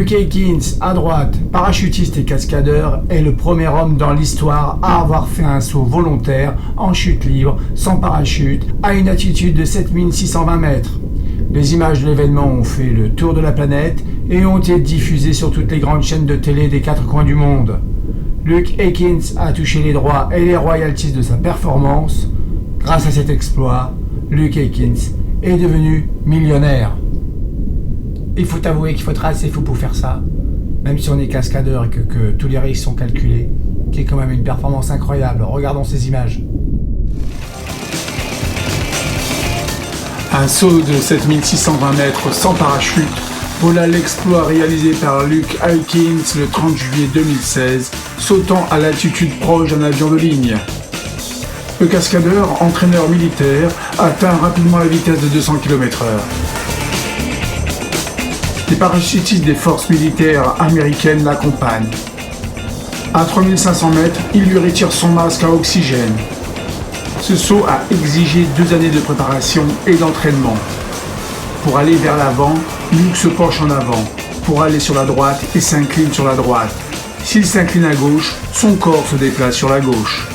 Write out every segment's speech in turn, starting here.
Luke Aikins, à droite, parachutiste et cascadeur, est le premier homme dans l'histoire à avoir fait un saut volontaire en chute libre, sans parachute, à une altitude de 7620 mètres. Les images de l'événement ont fait le tour de la planète et ont été diffusées sur toutes les grandes chaînes de télé des 4 coins du monde. Luke Aikins a touché les droits et les royalties de sa performance. Grâce à cet exploit, Luke Aikins est devenu millionnaire. Il faut avouer qu'il faut être assez fou pour faire ça, même si on est cascadeur et que tous les risques sont calculés, qui est quand même une performance incroyable. Regardons ces images. Un saut de 7620 mètres sans parachute, voilà l'exploit réalisé par Luke Aikins le 30 juillet 2016, sautant à l'altitude proche d'un avion de ligne. Le cascadeur, entraîneur militaire, atteint rapidement la vitesse de 200 km/h. Les parachutistes des forces militaires américaines l'accompagnent. À 3500 mètres, il lui retire son masque à oxygène. Ce saut a exigé 2 années de préparation et d'entraînement. Pour aller vers l'avant, Luke se penche en avant. Pour aller sur la droite, et s'incline sur la droite. S'il s'incline à gauche, son corps se déplace sur la gauche.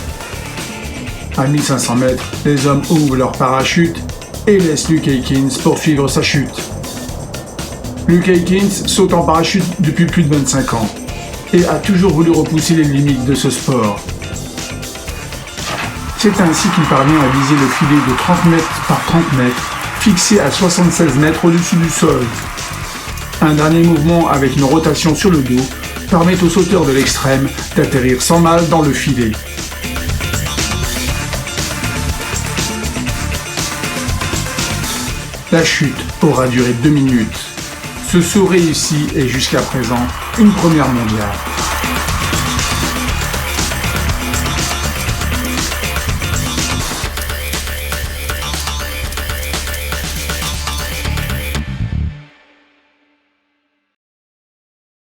À 1500 mètres, les hommes ouvrent leur parachute et laissent Luke Aikins poursuivre sa chute. Luke Aikins saute en parachute depuis plus de 25 ans et a toujours voulu repousser les limites de ce sport. C'est ainsi qu'il parvient à viser le filet de 30 mètres par 30 mètres, fixé à 76 mètres au-dessus du sol. Un dernier mouvement avec une rotation sur le dos permet au sauteur de l'extrême d'atterrir sans mal dans le filet. La chute aura duré 2 minutes. Ce saut réussi est jusqu'à présent une première mondiale.